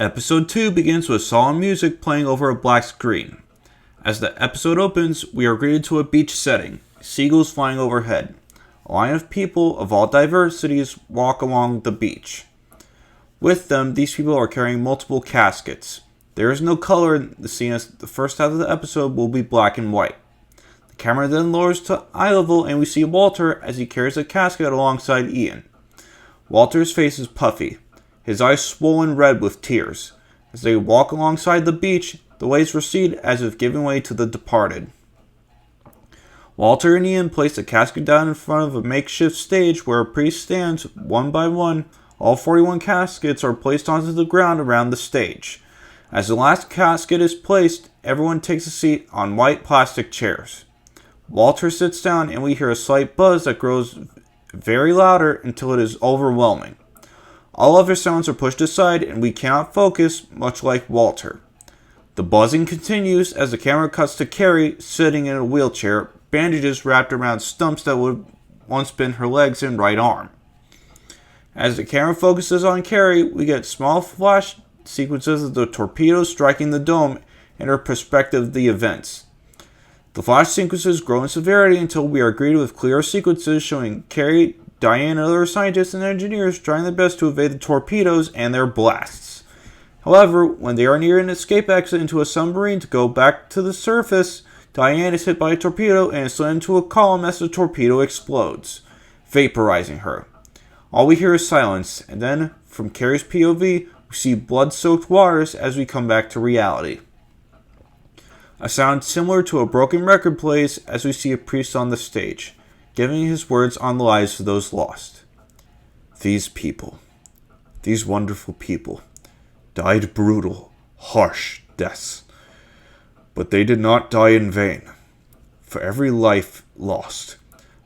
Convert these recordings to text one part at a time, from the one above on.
Episode 2 begins with solemn music playing over a black screen. As the episode opens, we are greeted to a beach setting, seagulls flying overhead. A line of people of all diversities walk along the beach. With them, these people are carrying multiple caskets. There is no color in the scene as the first half of the episode will be black and white. The camera then lowers to eye level and we see Walter as he carries a casket alongside Ian. Walter's face is puffy, his eyes swollen red with tears. As they walk alongside the beach, the waves recede as if giving way to the departed. Walter and Ian place the casket down in front of a makeshift stage where a priest stands. One by one, all 41 caskets are placed onto the ground around the stage. As the last casket is placed, everyone takes a seat on white plastic chairs. Walter sits down and we hear a slight buzz that grows very louder until it is overwhelming. All other sounds are pushed aside and we cannot focus, much like Walter. The buzzing continues as the camera cuts to Carrie sitting in a wheelchair, bandages wrapped around stumps that would once been her legs and right arm. As the camera focuses on Carrie, we get small flash sequences of the torpedoes striking the dome and her perspective of the events. The flash sequences grow in severity until we are greeted with clear sequences showing Carrie, Diane, and other scientists and engineers trying their best to evade the torpedoes and their blasts. However, when they are near an escape exit into a submarine to go back to the surface, Diane is hit by a torpedo and is slammed into a column as the torpedo explodes, vaporizing her. All we hear is silence, and then, from Carrie's POV, we see blood-soaked waters as we come back to reality. A sound similar to a broken record plays as we see a priest on the stage, giving his words on the lives of those lost. These people, these wonderful people, died brutal, harsh deaths. But they did not die in vain. For every life lost,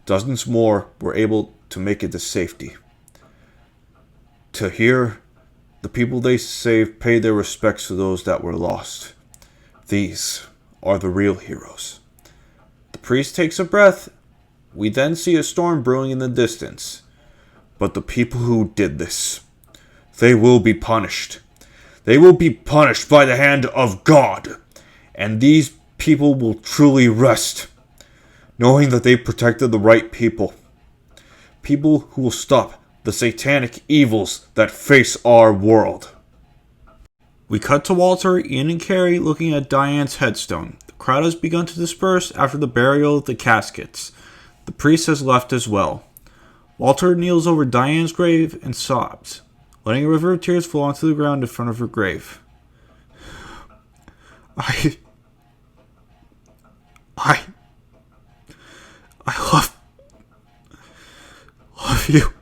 dozens more were able to make it to safety. To hear the people they saved pay their respects to those that were lost. These are the real heroes. The priest takes a breath. We then see a storm brewing in the distance. But the people who did this, they will be punished. They will be punished by the hand of God. And these people will truly rest, knowing that they protected the right people. People who will stop the satanic evils that face our world. We cut to Walter, Ian, and Carrie looking at Diane's headstone. The crowd has begun to disperse after the burial of the caskets. The priest has left as well. Walter kneels over Diane's grave and sobs, letting a river of tears flow onto the ground in front of her grave. I love you.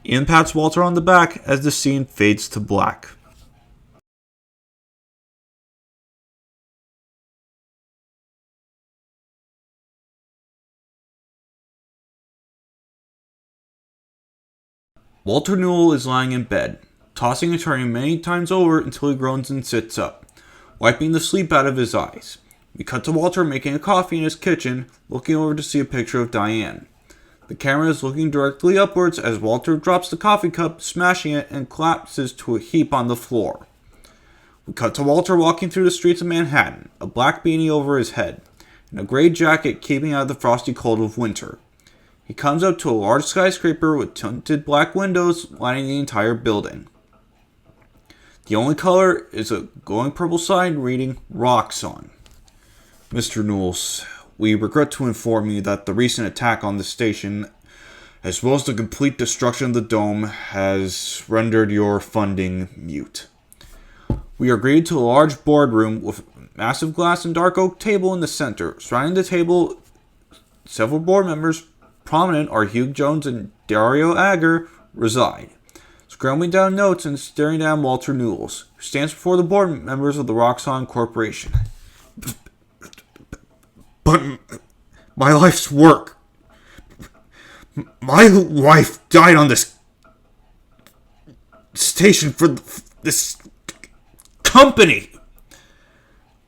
Ian pats Walter on the back as the scene fades to black. Walter Newell is lying in bed, tossing and turning many times over until he groans and sits up, wiping the sleep out of his eyes. We cut to Walter making a coffee in his kitchen, looking over to see a picture of Diane. The camera is looking directly upwards as Walter drops the coffee cup, smashing it, and collapses to a heap on the floor. We cut to Walter walking through the streets of Manhattan, a black beanie over his head, and a gray jacket keeping out the frosty cold of winter. He comes up to a large skyscraper with tinted black windows lining the entire building. The only color is a glowing purple sign reading "Rocks" on. Mr. Newell, we regret to inform you that the recent attack on the station, as well as the complete destruction of the dome, has rendered your funding mute. We are greeted to a large boardroom with massive glass and dark oak table in the center. Surrounding the table, several board members, prominent are Hugh Jones and Dario Ager, reside, scrambling down notes and staring down Walter Newell, who stands before the board members of the Roxxon Corporation. But my life's work. My wife died on this station for this company.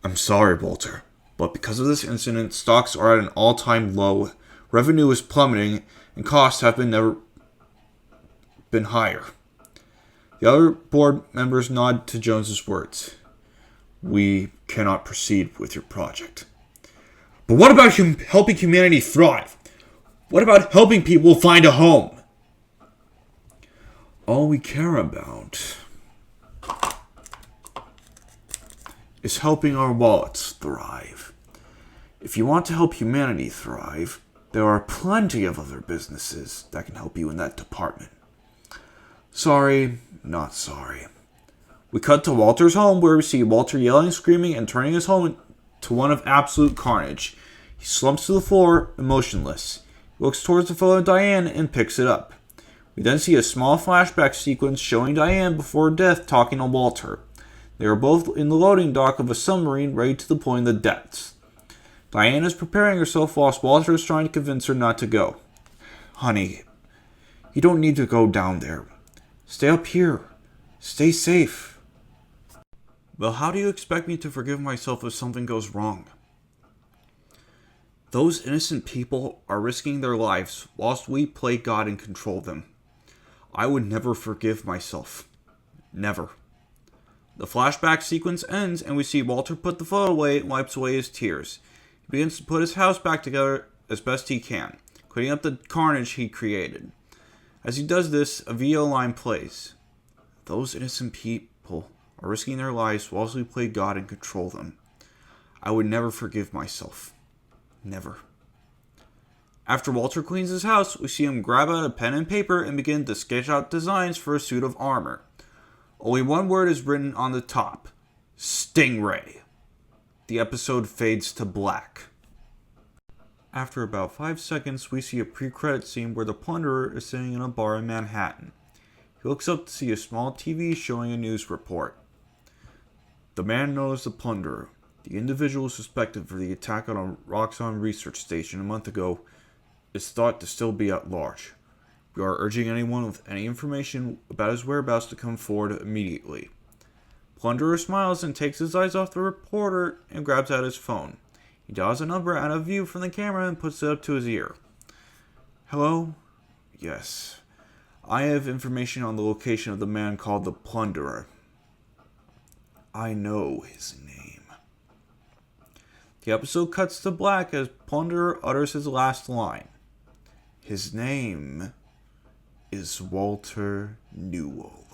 I'm sorry, Walter, but because of this incident, stocks are at an all-time low. Revenue is plummeting, and costs have been never been higher. The other board members nod to Jones's words. We cannot proceed with your project. But what about helping humanity thrive? What about helping people find a home? All we care about is helping our wallets thrive. If you want to help humanity thrive, there are plenty of other businesses that can help you in that department. Sorry, not sorry. We cut to Walter's home where we see Walter yelling, screaming, and turning his home to one of absolute carnage. He slumps to the floor, emotionless. He looks towards the photo of Diane and picks it up. We then see a small flashback sequence showing Diane before death talking to Walter. They are both in the loading dock of a submarine ready to deploy in the depths. Diane is preparing herself whilst Walter is trying to convince her not to go. Honey, you don't need to go down there. Stay up here. Stay safe. Well, how do you expect me to forgive myself if something goes wrong? Those innocent people are risking their lives whilst we play God and control them. I would never forgive myself. Never. The flashback sequence ends and we see Walter put the photo away and wipes away his tears. He begins to put his house back together as best he can, cleaning up the carnage he created. As he does this, a video line plays. Those innocent people are risking their lives whilst we play God and control them. I would never forgive myself. Never. After Walter cleans his house, we see him grab out a pen and paper and begin to sketch out designs for a suit of armor. Only one word is written on the top. Stingray. The episode fades to black. After about 5 seconds, we see a pre-credit scene where the plunderer is sitting in a bar in Manhattan. He looks up to see a small TV showing a news report. The man known as the plunderer, the individual suspected for the attack on a Roxxon research station a month ago, is thought to still be at large. We are urging anyone with any information about his whereabouts to come forward immediately. Plunderer smiles and takes his eyes off the reporter and grabs out his phone. He dials a number out of view from the camera and puts it up to his ear. Hello? Yes. I have information on the location of the man called the Plunderer. I know his name. The episode cuts to black as Plunderer utters his last line. His name is Walter Newell.